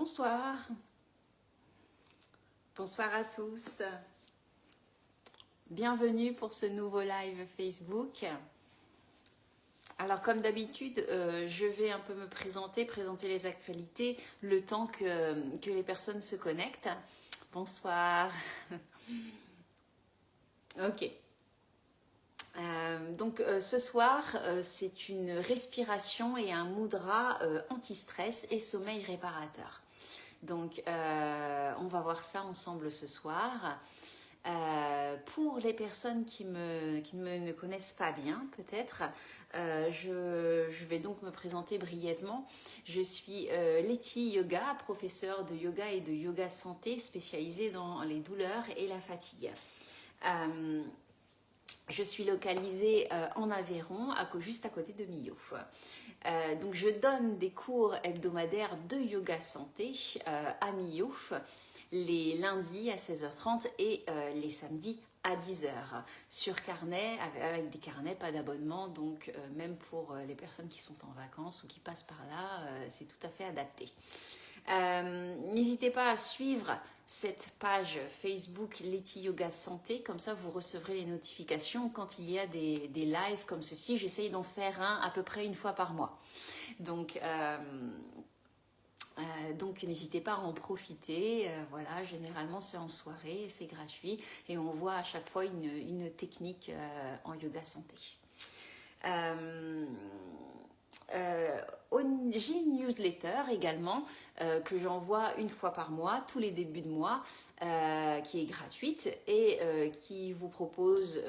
Bonsoir. Bonsoir à tous. Bienvenue pour ce nouveau live Facebook. Alors comme d'habitude, je vais un peu me présenter les actualités, le temps que les personnes se connectent. Bonsoir. Ok. Donc ce soir, c'est une respiration et un mudra anti-stress et sommeil réparateur. Donc on va voir ça ensemble ce soir. Pour les personnes qui ne connaissent pas bien, peut-être, je vais donc me présenter brièvement. Je suis Letty Yoga, professeure de yoga et de yoga santé spécialisée dans les douleurs et la fatigue. Je suis localisée en Aveyron, juste à côté de Millau. Donc je donne des cours hebdomadaires de yoga santé à Millau, les lundis à 16h30 et les samedis à 10h, sur carnet, avec des carnets, pas d'abonnement, donc même pour les personnes qui sont en vacances ou qui passent par là, c'est tout à fait adapté. N'hésitez pas à suivre cette page Facebook Letty Yoga Santé, comme ça vous recevrez les notifications quand il y a des lives comme ceci. J'essaye d'en faire un à peu près une fois par mois. Donc n'hésitez pas à en profiter. Voilà, généralement c'est en soirée, c'est gratuit et on voit à chaque fois une technique en yoga santé. J'ai une newsletter également que j'envoie une fois par mois, tous les débuts de mois, qui est gratuite et qui vous propose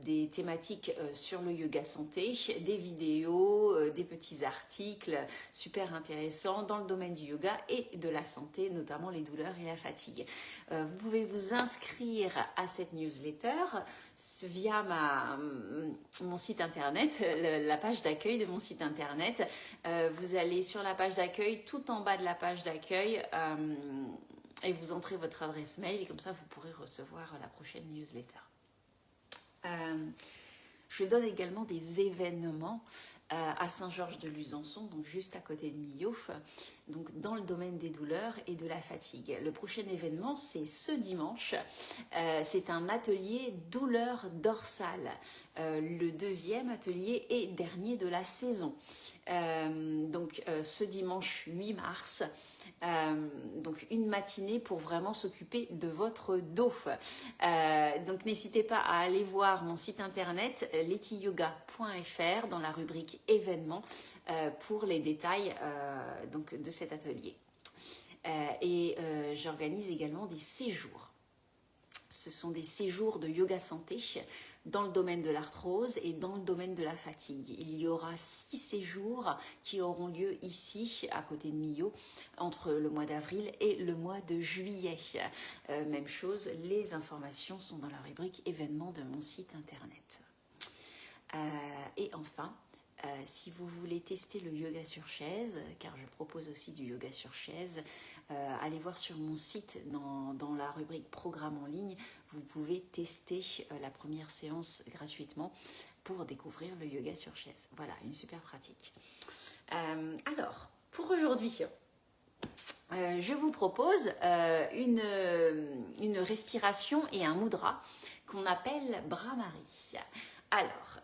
des thématiques sur le yoga santé, des vidéos, des petits articles super intéressants dans le domaine du yoga et de la santé, notamment les douleurs et la fatigue. Vous pouvez vous inscrire à cette newsletter via mon site internet, la page d'accueil de mon site internet. Vous allez sur la page d'accueil, tout en bas de la page d'accueil, et vous entrez votre adresse mail et comme ça vous pourrez recevoir la prochaine newsletter. Je donne également des événements à Saint-Georges-de-Luzançon, donc juste à côté de Millau, donc dans le domaine des douleurs et de la fatigue. Le prochain événement, c'est ce dimanche. C'est un atelier douleur dorsale, le deuxième atelier et dernier de la saison. Donc ce dimanche 8 mars, donc une matinée pour vraiment s'occuper de votre dos. Donc n'hésitez pas à aller voir mon site internet lettyyoga.fr dans la rubrique événements pour les détails donc de cet atelier. Et j'organise également des séjours. Ce sont des séjours de yoga santé dans le domaine de l'arthrose et dans le domaine de la fatigue. Il y aura 6 séjours qui auront lieu ici, à côté de Millau, entre le mois d'avril et le mois de juillet. Même chose, les informations sont dans la rubrique événements de mon site internet. Et enfin, si vous voulez tester le yoga sur chaise, car je propose aussi du yoga sur chaise, allez voir sur mon site dans la rubrique programme en ligne, vous pouvez tester la première séance gratuitement pour découvrir le yoga sur chaise. Voilà, une super pratique. Alors, pour aujourd'hui, je vous propose une respiration et un mudra qu'on appelle Bhramari. Alors,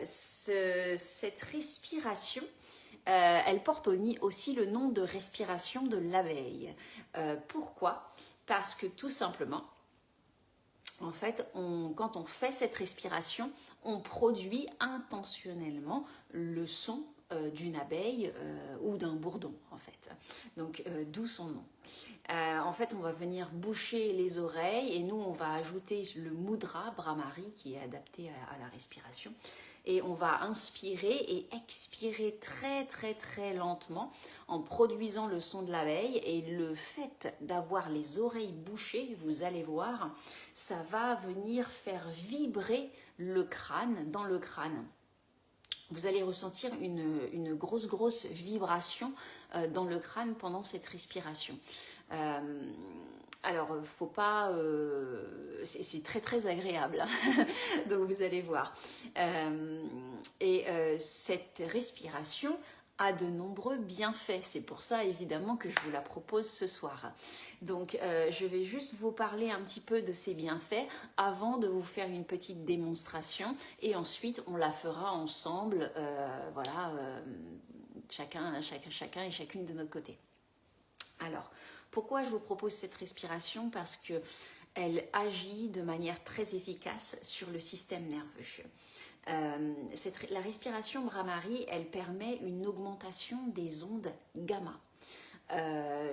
cette respiration, elle porte aussi le nom de respiration de l'abeille. Pourquoi ? Parce que tout simplement, en fait, quand on fait cette respiration, on produit intentionnellement le son d'une abeille ou d'un bourdon, en fait. Donc, d'où son nom. En fait, on va venir boucher les oreilles et nous, on va ajouter le mudra, Bhramari, qui est adapté à la respiration. Et on va inspirer et expirer très très très lentement en produisant le son de l'abeille. Et le fait d'avoir les oreilles bouchées, vous allez voir, ça va venir faire vibrer le crâne, dans le crâne. Vous allez ressentir une grosse vibration dans le crâne pendant cette respiration. Alors, faut pas, c'est très très agréable, donc vous allez voir. Cette respiration a de nombreux bienfaits. C'est pour ça évidemment que je vous la propose ce soir. Donc je vais juste vous parler un petit peu de ces bienfaits avant de vous faire une petite démonstration et ensuite on la fera ensemble, voilà, chacun et chacune de notre côté. Alors, pourquoi je vous propose cette respiration? Parce que elle agit de manière très efficace sur le système nerveux. La respiration Bhramari, elle permet une augmentation des ondes gamma.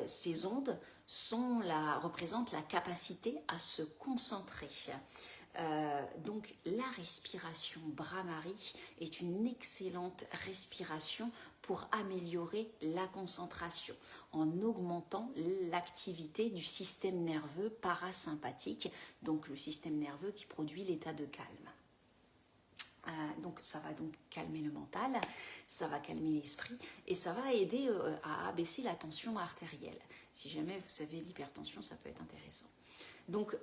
Ces ondes représentent la capacité à se concentrer. Donc la respiration Bhramari est une excellente respiration pour améliorer la concentration en augmentant l'activité du système nerveux parasympathique, donc le système nerveux qui produit l'état de calme. Donc ça va donc calmer le mental, ça va calmer l'esprit et ça va aider à abaisser la tension artérielle. Si jamais vous avez l'hypertension, ça peut être intéressant. Donc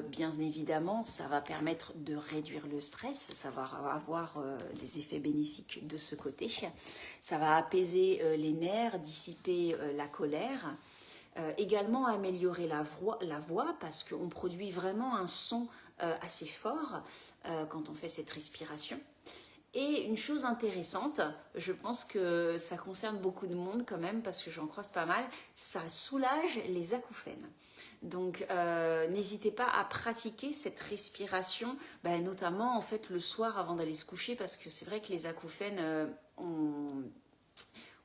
bien évidemment, ça va permettre de réduire le stress, ça va avoir des effets bénéfiques de ce côté. Ça va apaiser les nerfs, dissiper la colère. Également améliorer la voix parce qu'on produit vraiment un son assez fort quand on fait cette respiration. Et une chose intéressante, je pense que ça concerne beaucoup de monde quand même parce que j'en croise pas mal, ça soulage les acouphènes. Donc n'hésitez pas à pratiquer cette respiration, notamment en fait le soir avant d'aller se coucher parce que c'est vrai que les acouphènes, on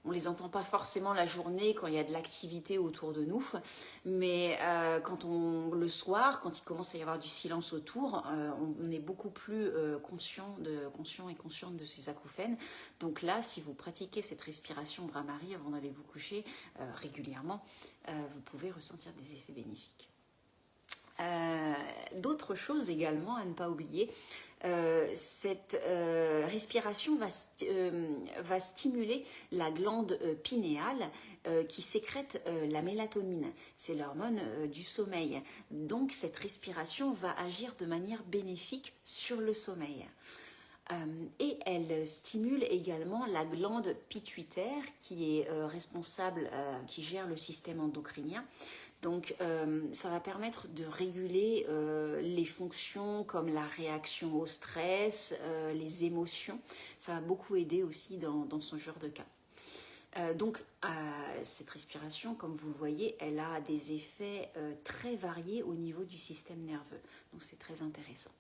ne les entend pas forcément la journée quand il y a de l'activité autour de nous, mais le soir, quand il commence à y avoir du silence autour, on est beaucoup plus conscient et consciente de ces acouphènes. Donc là, si vous pratiquez cette respiration Bhramari avant d'aller vous coucher régulièrement, vous pouvez ressentir des effets bénéfiques. D'autres choses également à ne pas oublier, cette respiration va stimuler la glande pinéale qui sécrète la mélatonine. C'est l'hormone du sommeil. Donc cette respiration va agir de manière bénéfique sur le sommeil. Et elle stimule également la glande pituitaire qui est responsable, qui gère le système endocrinien. Donc ça va permettre de réguler les fonctions comme la réaction au stress, les émotions. Ça va beaucoup aider aussi dans ce genre de cas. Donc cette respiration, comme vous le voyez, elle a des effets très variés au niveau du système nerveux. Donc c'est très intéressant.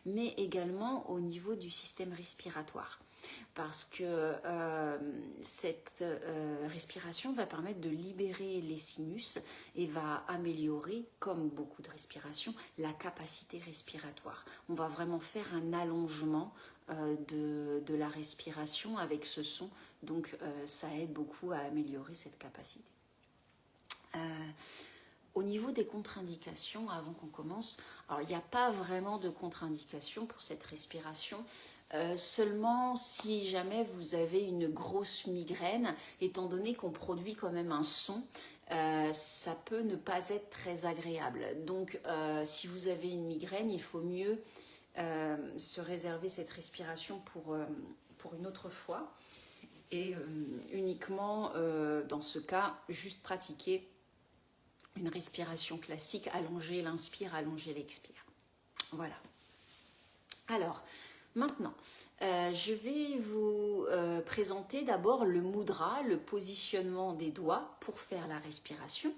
Mais également au niveau du système respiratoire. Parce que cette respiration va permettre de libérer les sinus et va améliorer, comme beaucoup de respirations, la capacité respiratoire. On va vraiment faire un allongement de la respiration avec ce son, donc ça aide beaucoup à améliorer cette capacité. Au niveau des contre-indications, avant qu'on commence, alors il n'y a pas vraiment de contre-indications pour cette respiration, seulement si jamais vous avez une grosse migraine, étant donné qu'on produit quand même un son, ça peut ne pas être très agréable. Donc si vous avez une migraine, il faut mieux se réserver cette respiration pour une autre fois et uniquement dans ce cas, juste pratiquer une respiration classique, allonger l'inspire, allonger l'expire. Voilà. Alors, maintenant, je vais vous présenter d'abord le mudra, le positionnement des doigts pour faire la respiration.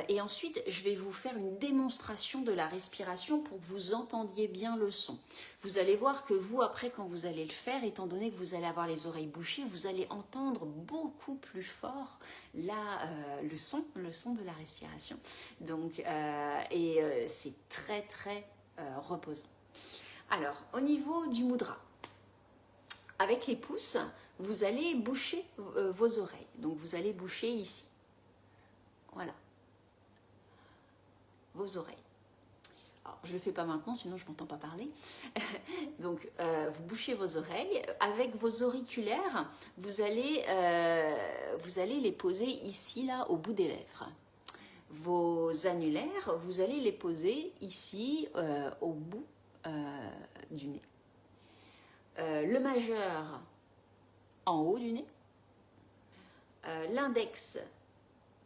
Et ensuite, je vais vous faire une démonstration de la respiration pour que vous entendiez bien le son. Vous allez voir que vous, après, quand vous allez le faire, étant donné que vous allez avoir les oreilles bouchées, vous allez entendre beaucoup plus fort le son de la respiration. Donc, c'est très, très reposant. Alors, au niveau du mudra, avec les pouces, vous allez boucher vos oreilles. Donc, vous allez boucher ici. Voilà. Vos oreilles. Alors, je ne le fais pas maintenant, sinon je ne m'entends pas parler. Donc, vous bouchez vos oreilles. Avec vos auriculaires, vous allez les poser ici, là, au bout des lèvres. Vos annulaires, vous allez les poser ici, au bout du nez. Le majeur, en haut du nez. l'index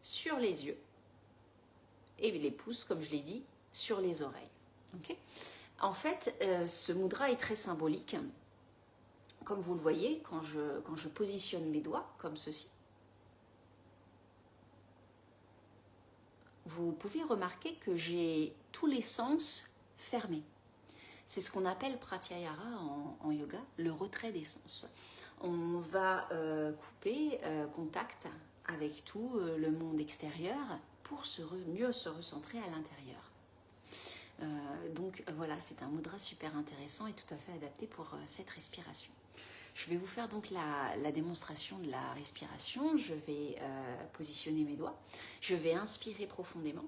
sur les yeux et les pouces, comme je l'ai dit, sur les oreilles. Okay. En fait, ce mudra est très symbolique. Comme vous le voyez, quand je positionne mes doigts, comme ceci, vous pouvez remarquer que j'ai tous les sens fermés. C'est ce qu'on appelle pratyahara en yoga, le retrait des sens. On va couper contact avec tout le monde extérieur pour mieux se recentrer à l'intérieur. Donc voilà, c'est un mudra super intéressant et tout à fait adapté pour cette respiration. Je vais vous faire donc la démonstration de la respiration. Je vais positionner mes doigts. Je vais inspirer profondément.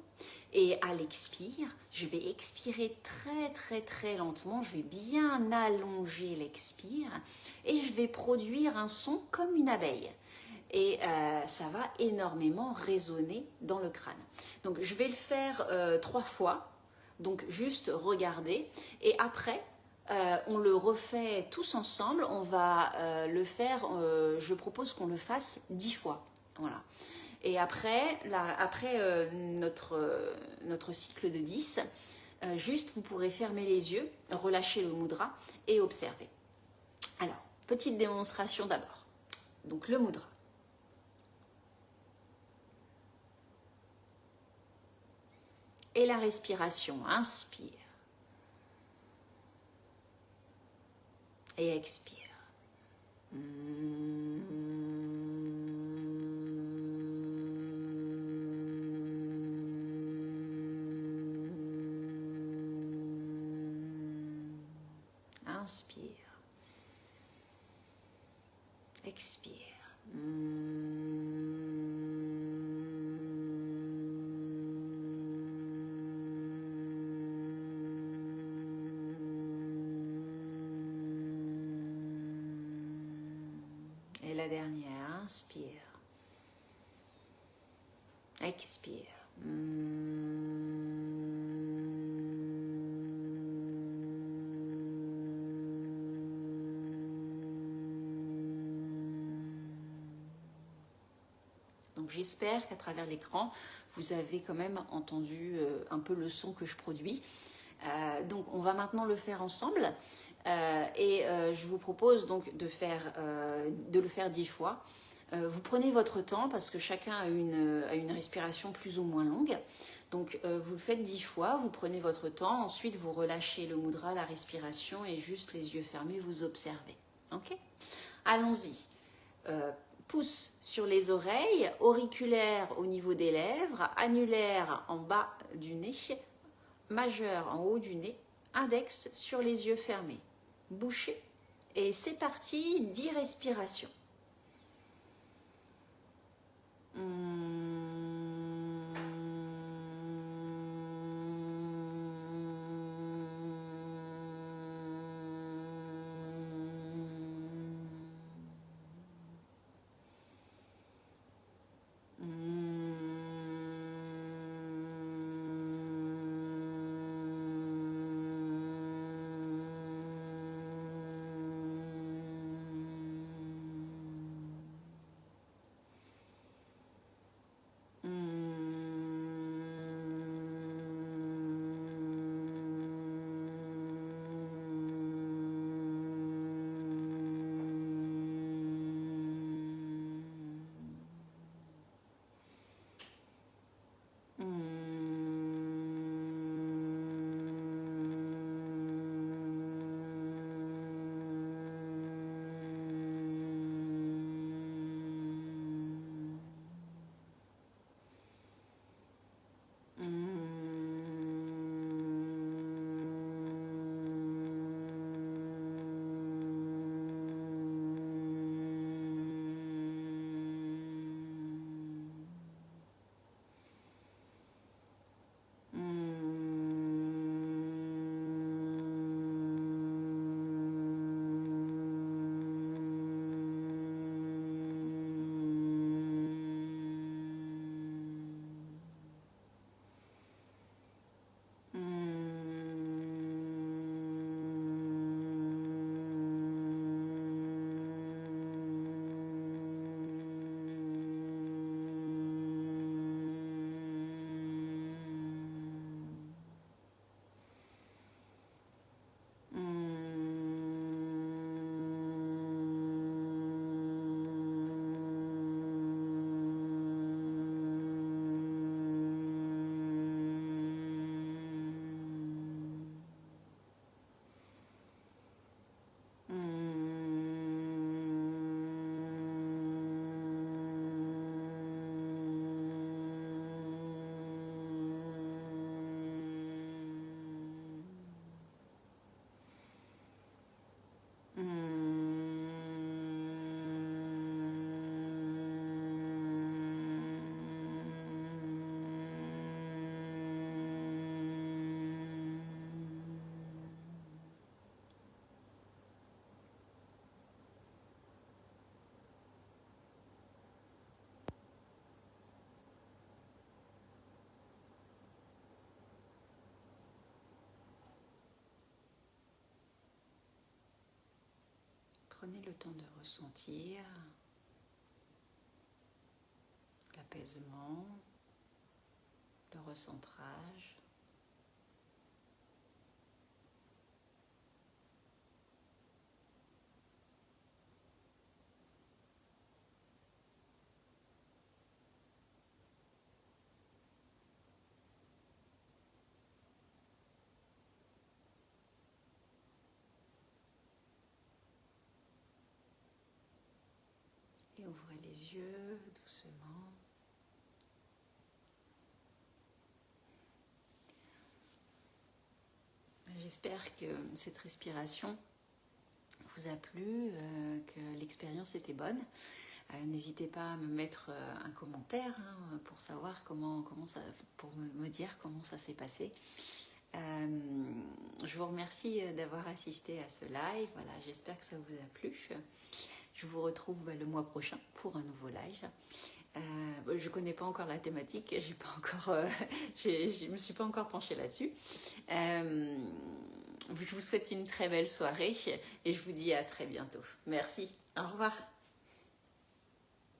Et à l'expire, je vais expirer très très très lentement. Je vais bien allonger l'expire. Et je vais produire un son comme une abeille. Et ça va énormément résonner dans le crâne. Donc je vais le faire 3 fois. Donc juste regarder. Et après, on le refait tous ensemble, on va le faire, je propose qu'on le fasse 10 fois. Voilà. Et après, notre cycle de 10, juste vous pourrez fermer les yeux, relâcher le mudra et observer. Alors, petite démonstration d'abord. Donc le mudra. Et la respiration, inspire. Et expire. Inspire. Expire. Et la dernière, inspire. Expire. Donc j'espère qu'à travers l'écran, vous avez quand même entendu un peu le son que je produis. Donc on va maintenant le faire ensemble. Je vous propose donc de le faire 10 fois. Vous prenez votre temps parce que chacun a une respiration plus ou moins longue. Donc vous le faites 10 fois, vous prenez votre temps, ensuite vous relâchez le mudra, la respiration et juste les yeux fermés, vous observez. Ok ? Allons-y. Pouce sur les oreilles, auriculaire au niveau des lèvres, annulaire en bas du nez, majeur en haut du nez, index sur les yeux fermés. Bouchez. Et c'est parti, 10 respirations. Prenez le temps de ressentir l'apaisement, le recentrage. Et ouvrez les yeux doucement. J'espère que cette respiration vous a plu, que l'expérience était bonne. N'hésitez pas à me mettre un commentaire pour savoir comment ça, pour me dire comment ça s'est passé. Je vous remercie d'avoir assisté à ce live. Voilà, j'espère que ça vous a plu. Je vous retrouve le mois prochain pour un nouveau live. Je ne connais pas encore la thématique, je ne me suis pas encore penchée là-dessus. Je vous souhaite une très belle soirée et je vous dis à très bientôt. Merci, au revoir.